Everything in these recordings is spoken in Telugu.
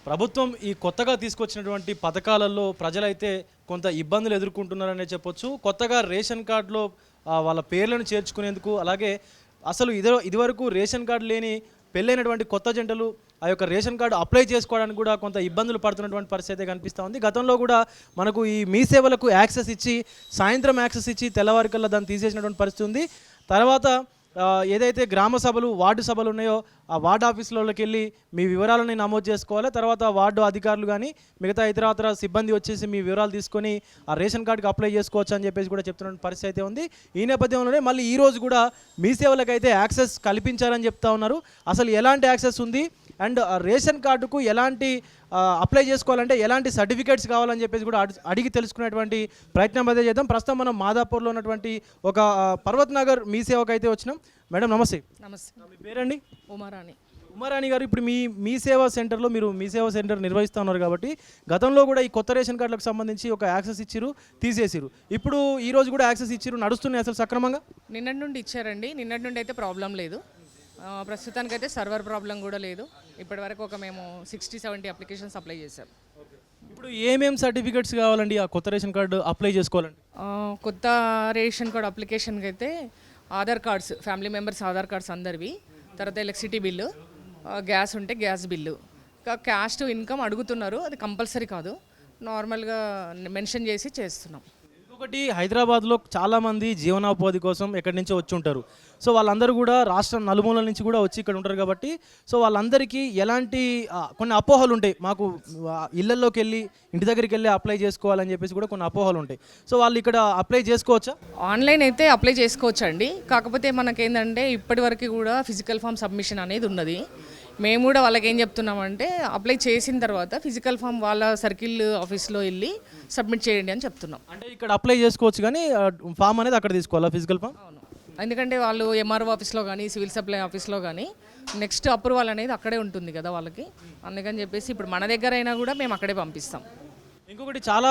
ప్రభుత్వం ఈ కొత్తగా తీసుకొచ్చినటువంటి పథకాలలో ప్రజలైతే కొంత ఇబ్బందులు ఎదుర్కొంటున్నారనే చెప్పొచ్చు. కొత్తగా రేషన్ కార్డులో వాళ్ళ పేర్లను చేర్చుకునేందుకు, అలాగే అసలు ఇదివరకు రేషన్ కార్డు లేని పెళ్ళైనటువంటి కొత్త జంటలు ఆ యొక్క రేషన్ కార్డు అప్లై చేసుకోవడానికి కూడా కొంత ఇబ్బందులు పడుతున్నటువంటి పరిస్థితి అయితే కనిపిస్తూ ఉంది. గతంలో కూడా మనకు ఈ మీ సేవలకు యాక్సెస్ ఇచ్చి, సాయంత్రం యాక్సెస్ ఇచ్చి తెల్లవారికల్లా దాన్ని తీసేసినటువంటి పరిస్థితి ఉంది. తర్వాత ఏదైతే గ్రామ సభలు, వార్డు సభలు ఉన్నాయో ఆ వార్డు ఆఫీసులలోకి వెళ్ళి మీ వివరాలని నమోదు చేసుకోవాలి. తర్వాత వార్డు అధికారులు కానీ మిగతా ఇతరత్ర సిబ్బంది వచ్చేసి మీ వివరాలు తీసుకొని ఆ రేషన్ కార్డుకి అప్లై చేసుకోవచ్చు అని చెప్పేసి కూడా చెప్తున్న పరిస్థితి అయితే ఉంది. ఈ నేపథ్యంలోనే మళ్ళీ ఈరోజు కూడా మీ సేవలకైతే యాక్సెస్ కల్పించాలని చెప్తా ఉన్నారు. అసలు ఎలాంటి యాక్సెస్ ఉంది అండ్ రేషన్ కార్డుకు ఎలాంటి అప్లై చేసుకోవాలంటే ఎలాంటి సర్టిఫికేట్స్ కావాలని చెప్పేసి కూడా అడిగి తెలుసుకునేటువంటి ప్రయత్నం అయితే చేద్దాం. ప్రస్తుతం మనం మాదాపూర్లో ఉన్నటువంటి ఒక పర్వత్ నగర్ మీ సేవకు అయితే వచ్చినాం. మేడం నమస్తే. నమస్తే. మీ పేరండి? ఉమారాణి. ఉమారాణి గారు, ఇప్పుడు మీ సేవా సెంటర్లో మీరు మీ సేవా సెంటర్ నిర్వహిస్తూ ఉన్నారు కాబట్టి గతంలో కూడా ఈ కొత్త రేషన్ కార్డులకు సంబంధించి ఒక యాక్సెస్ ఇచ్చిరు, తీసేసిరు. ఇప్పుడు ఈ రోజు కూడా యాక్సెస్ ఇచ్చిరు, నడుస్తున్నాయి అసలు సక్రమంగా? నిన్నటి నుండి ఇచ్చారండి. నిన్నటి నుండి అయితే ప్రాబ్లం లేదు. ప్రస్తుతానికైతే సర్వర్ ప్రాబ్లం కూడా లేదు. ఇప్పటి వరకు మేము 60-70 అప్లికేషన్స్ అప్లై చేశాం. ఇప్పుడు ఏమేం సర్టిఫికేట్స్ కావాలండి ఆ కొత్త రేషన్ కార్డు అప్లై చేసుకోవాలండి? కొత్త రేషన్ కార్డు అప్లికేషన్కి అయితే Aadhaar cards, family members Aadhaar cards అందరివి, తర్వాత ఎలక్ట్రిసిటీ బిల్లు, గ్యాస్ ఉంటే gas bill, cash to income అడుగుతున్నారు. అది కంపల్సరీ కాదు, నార్మల్గా మెన్షన్ చేసి చేస్తున్నాం. ఒకటి, హైదరాబాద్లో చాలామంది జీవనోపాధి కోసం ఎక్కడి నుంచో వచ్చి ఉంటారు. సో వాళ్ళందరూ కూడా రాష్ట్రం నలుమూలల నుంచి కూడా వచ్చి ఇక్కడ ఉంటారు కాబట్టి సో వాళ్ళందరికీ ఎలాంటి కొన్ని అపోహలు ఉంటాయి. మాకు ఇళ్లలోకి వెళ్ళి ఇంటి దగ్గరికి వెళ్ళి అప్లై చేసుకోవాలని చెప్పేసి కూడా కొన్ని అపోహలు ఉంటాయి. సో వాళ్ళు ఇక్కడ అప్లై చేసుకోవచ్చా? ఆన్లైన్ అయితే అప్లై చేసుకోవచ్చు అండి. కాకపోతే మనకేంటంటే ఇప్పటి వరకు కూడా ఫిజికల్ ఫామ్ సబ్మిషన్ అనేది ఉన్నది. మేము కూడా వాళ్ళకి ఏం చెప్తున్నామంటే అప్లై చేసిన తర్వాత ఫిజికల్ ఫామ్ వాళ్ళ సర్కిల్ ఆఫీస్లో వెళ్ళి సబ్మిట్ చేయండి అని చెప్తున్నాం. అంటే ఇక్కడ అప్లై చేసుకోవచ్చు కానీ ఫామ్ అనేది అక్కడ తీసుకోవాలా, ఫిజికల్ ఫామ్? అవును, ఎందుకంటే వాళ్ళు ఎంఆర్ఓ ఆఫీస్లో కానీ సివిల్ సప్లై ఆఫీస్లో కానీ నెక్స్ట్ అప్రూవల్ అనేది అక్కడే ఉంటుంది కదా వాళ్ళకి. అందుకని చెప్పేసి ఇప్పుడు మన దగ్గర అయినా కూడా మేము అక్కడే పంపిస్తాం. ఇంకొకటి, చాలా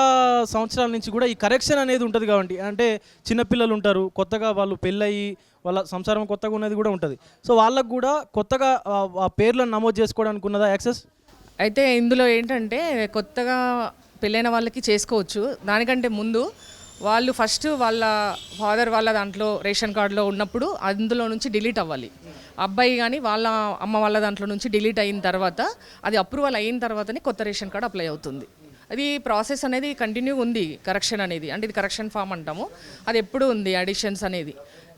సంవత్సరాల నుంచి కూడా ఈ కరెక్షన్ అనేది ఉంటుంది కాబట్టి, అంటే చిన్నపిల్లలు ఉంటారు, కొత్తగా వాళ్ళు పెళ్ళయి వాళ్ళ సంసారం కొత్తగా ఉన్నది కూడా ఉంటుంది. సో వాళ్ళకు కూడా కొత్తగా ఆ పేర్లను నమోదు చేసుకోవడానికి ఉన్నదా యాక్సెస్? అయితే ఇందులో ఏంటంటే కొత్తగా పెళ్ళైన వాళ్ళకి చేసుకోవచ్చు. దానికంటే ముందు వాళ్ళు ఫస్ట్ వాళ్ళ ఫాదర్ వాళ్ళ దాంట్లో రేషన్ కార్డులో ఉన్నప్పుడు అందులో నుంచి డిలీట్ అవ్వాలి. అబ్బాయి కానీ వాళ్ళ అమ్మ వాళ్ళ దాంట్లో నుంచి డిలీట్ అయిన తర్వాత అది అప్రూవల్ అయిన తర్వాతనే కొత్త రేషన్ కార్డు అప్లై అవుతుంది. అది ప్రాసెస్ అనేది కంటిన్యూ ఉంది. కరెక్షన్ అనేది అంటే ఇది కరెక్షన్ ఫామ్ అంటాము, అది ఎప్పుడు ఉంది. అడిషన్స్ అనేది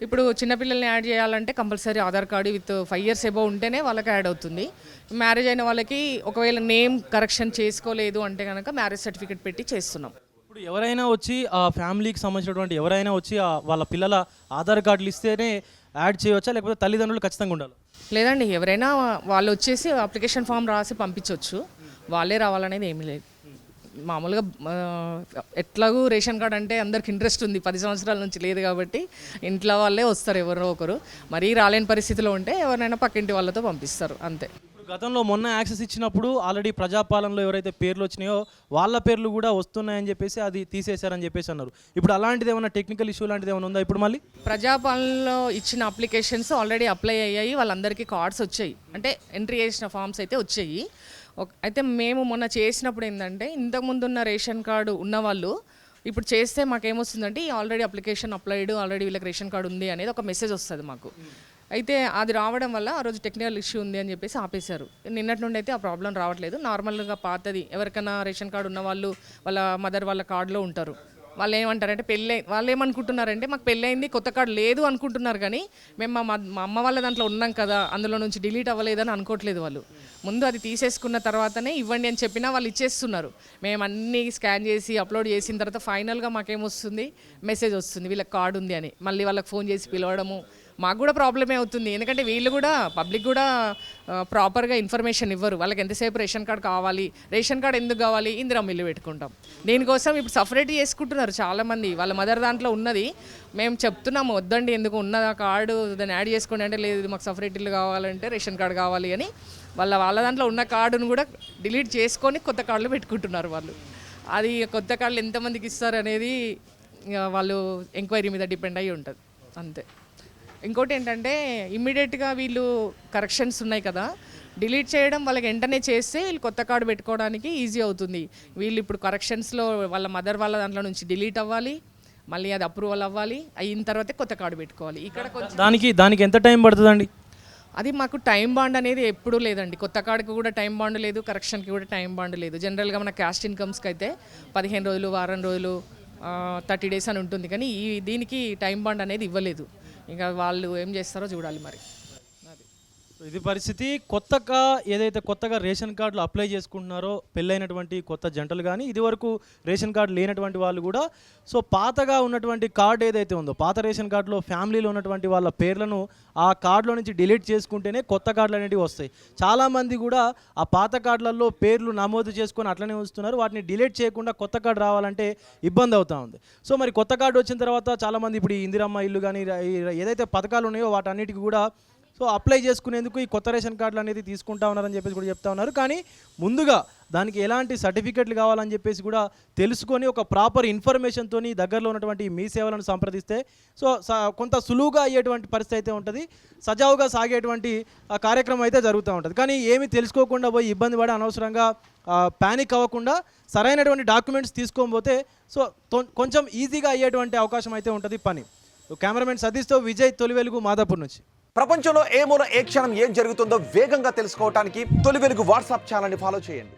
ఇప్పుడు చిన్నపిల్లల్ని యాడ్ చేయాలంటే compulsory Aadhaar card with 5 years above ఉంటేనే వాళ్ళకి యాడ్ అవుతుంది. మ్యారేజ్ అయిన వాళ్ళకి ఒకవేళ నేమ్ కరెక్షన్ చేసుకోలేదు అంటే కనుక మ్యారేజ్ సర్టిఫికేట్ పెట్టి చేస్తున్నాం. ఇప్పుడు ఎవరైనా వచ్చి ఆ ఫ్యామిలీకి సంబంధించినటువంటి ఎవరైనా వచ్చి వాళ్ళ పిల్లల ఆధార్ కార్డులు ఇస్తేనే యాడ్ చేయవచ్చా, లేకపోతే తల్లిదండ్రులు ఖచ్చితంగా ఉండాలి? లేదండి, ఎవరైనా వాళ్ళు వచ్చేసి అప్లికేషన్ ఫామ్ రాసి పంపించవచ్చు. వాళ్ళే రావాలనేది ఏమీ లేదు. మామూలుగా ఎట్లాగూ రేషన్ కార్డ్ అంటే అందరికి ఇంట్రెస్ట్ ఉంది, 10 సంవత్సరాల నుంచి లేదు కాబట్టి ఇంట్లో వాళ్ళే వస్తారు ఎవరో ఒకరు. మరీ రాలేని పరిస్థితిలో ఉంటే ఎవరైనా పక్కింటి వాళ్ళతో పంపిస్తారు, అంతే. గతంలో మొన్న యాక్సెస్ ఇచ్చినప్పుడు ఆల్రెడీ ప్రజాపాలనలో ఎవరైతే పేర్లు వచ్చినాయో వాళ్ళ పేర్లు కూడా వస్తున్నాయని చెప్పేసి అది తీసేశారని చెప్పేసి అన్నారు. ఇప్పుడు అలాంటిది ఏమైనా టెక్నికల్ ఇష్యూ లాంటిది ఏమైనా ఉందా ఇప్పుడు మళ్ళీ? ప్రజాపాలనలో ఇచ్చిన అప్లికేషన్స్ ఆల్రెడీ అప్లై అయ్యాయి, వాళ్ళందరికీ కార్డ్స్ వచ్చాయి, అంటే ఎంట్రీ చేసిన ఫామ్స్ అయితే వచ్చాయి. అయితే మేము మొన్న చేసినప్పుడు ఏంటంటే ఇంతకుముందు ఉన్న రేషన్ కార్డు ఉన్నవాళ్ళు ఇప్పుడు చేస్తే మాకేమొస్తుందంటే ఆల్రెడీ అప్లికేషన్ అప్లైడ్, ఆల్రెడీ వీళ్ళకి రేషన్ కార్డు ఉంది అనేది ఒక మెసేజ్ వస్తుంది మాకు. అయితే అది రావడం వల్ల ఆ రోజు టెక్నికల్ ఇష్యూ ఉంది అని చెప్పేసి ఆపేశారు. నిన్నటి నుండి అయితే ఆ ప్రాబ్లం రావట్లేదు. నార్మల్గా పాతది ఎవరికైనా రేషన్ కార్డు ఉన్న వాళ్ళు వాళ్ళ మదర్ వాళ్ళ కార్డులో ఉంటారు. వాళ్ళు ఏమంటారంటే వాళ్ళు ఏమనుకుంటున్నారంటే మాకు పెళ్ళయింది కొత్త కార్డు లేదు అనుకుంటున్నారు, కానీ మేము మా అమ్మ వాళ్ళ దాంట్లో ఉన్నాం కదా అందులో నుంచి డిలీట్ అవ్వలేదని అనుకోవట్లేదు. వాళ్ళు ముందు అది తీసేసుకున్న తర్వాతనే ఇవ్వండి అని చెప్పినా వాళ్ళు ఇచ్చేస్తున్నారు. మేము అన్నీ స్కాన్ చేసి అప్లోడ్ చేసిన తర్వాత ఫైనల్గా మాకేమొస్తుంది, మెసేజ్ వస్తుంది వీళ్ళకి కార్డు ఉంది అని. మళ్ళీ వాళ్ళకి ఫోన్ చేసి పిలవడము మాకు కూడా ప్రాబ్లమే అవుతుంది. ఎందుకంటే వీళ్ళు కూడా పబ్లిక్ కూడా ప్రాపర్గా ఇన్ఫర్మేషన్ ఇవ్వరు. వాళ్ళకి ఎంతసేపు రేషన్ కార్డు కావాలి, రేషన్ కార్డు ఎందుకు కావాలి, ఇందిరా మిల్లు పెట్టుకుంటాం. దీనికోసం ఇప్పుడు సపరేట్ చేసుకుంటున్నారు చాలామంది. వాళ్ళ మదర్ దాంట్లో ఉన్నది మేము చెప్తున్నాము వద్దండి, ఎందుకు ఉన్న కార్డు దాన్ని యాడ్ చేసుకోండి అంటే లేదు మాకు సపరేట్ ఇల్లు కావాలంటే రేషన్ కార్డు కావాలి అని వాళ్ళ దాంట్లో ఉన్న కార్డును కూడా డిలీట్ చేసుకొని కొత్త కార్డులు పెట్టుకుంటున్నారు వాళ్ళు. అది కొత్త కార్డులు ఎంతమందికి ఇస్తారు అనేది వాళ్ళు ఎంక్వైరీ మీద డిపెండ్ అయ్యి ఉంటుంది, అంతే. ఇంకోటి ఏంటంటే ఇమ్మీడియట్గా వీళ్ళు కరెక్షన్స్ ఉన్నాయి కదా, డిలీట్ చేయడం వాళ్ళకి వెంటనే చేస్తే వీళ్ళు కొత్త కార్డు పెట్టుకోవడానికి ఈజీ అవుతుంది. వీళ్ళు ఇప్పుడు కరెక్షన్స్లో వాళ్ళ మదర్ వాళ్ళ దాంట్లో నుంచి డిలీట్ అవ్వాలి, మళ్ళీ అది అప్రూవల్ అవ్వాలి, అయిన తర్వాతే కొత్త కార్డు పెట్టుకోవాలి. ఇక్కడ కొంచెం దానికి ఎంత టైం పడుతుందండి? అది మాకు టైం బాండ్ అనేది ఎప్పుడూ లేదండి. కొత్త కార్డుకి కూడా టైం బాండ్ లేదు, కరెక్షన్కి కూడా టైం బాండ్ లేదు. జనరల్గా మన క్యాస్ట్ ఇన్కమ్స్కి అయితే 15 రోజులు, వారం రోజులు, 30 డేస్ అని ఉంటుంది. కానీ దీనికి టైం బాండ్ అనేది ఇవ్వలేదు. ఇంకా వాళ్ళు ఏం చేస్తారో చూడాలి మరి. ఇది పరిస్థితి. ఏదైతే కొత్తగా రేషన్ కార్డులు అప్లై చేసుకుంటున్నారో పెళ్ళైనటువంటి కొత్త జంటలు కానీ ఇదివరకు రేషన్ కార్డు లేనటువంటి వాళ్ళు కూడా సో పాతగా ఉన్నటువంటి కార్డు ఏదైతే ఉందో పాత రేషన్ కార్డులో ఫ్యామిలీలో ఉన్నటువంటి వాళ్ళ పేర్లను ఆ కార్డులో నుంచి డిలీట్ చేసుకుంటేనే కొత్త కార్డులు అనేవి వస్తాయి. చాలామంది కూడా ఆ పాత కార్డులలో పేర్లు నమోదు చేసుకొని అట్లనే ఉంచుతున్నారు. వాటిని డిలీట్ చేయకుండా కొత్త కార్డు రావాలంటే ఇబ్బంది అవుతూ ఉంది. సో మరి కొత్త కార్డు వచ్చిన తర్వాత చాలామంది ఇప్పుడు ఈ ఇందిరమ్మ ఇల్లు కానీ ఏదైతే పథకాలు ఉన్నాయో వాటన్నిటికీ కూడా సో అప్లై చేసుకునేందుకు ఈ కొత్త రేషన్ కార్డులు అనేది తీసుకుంటా ఉన్నారని చెప్పేసి కూడా చెప్తా ఉన్నారు. కానీ ముందుగా దానికి ఎలాంటి సర్టిఫికెట్లు కావాలని చెప్పేసి కూడా తెలుసుకొని ఒక ప్రాపర్ ఇన్ఫర్మేషన్తో దగ్గరలో ఉన్నటువంటి మీ సేవలను సంప్రదిస్తే సో కొంత సులువుగా అయ్యేటువంటి పరిస్థితి అయితే ఉంటుంది. సజావుగా సాగేటువంటి కార్యక్రమం అయితే జరుగుతూ ఉంటుంది. కానీ ఏమీ తెలుసుకోకుండా పోయి ఇబ్బంది పడి అనవసరంగా ప్యానిక్ అవ్వకుండా సరైనటువంటి డాక్యుమెంట్స్ తీసుకోకపోతే సో కొంచెం ఈజీగా అయ్యేటువంటి అవకాశం అయితే ఉంటుంది పని. కెమెరామెన్ సతీష్తో విజయ్, తొలి వెలుగు, మాదాపూర్ నుంచి. ప్రపంచంలో ఏ మూల ఏ క్షణం ఏం జరుగుతుందో వేగంగా తెలుసుకోవడానికి తొలి వెలుగు వాట్సాప్ ఛానల్ని ఫాలో చేయండి.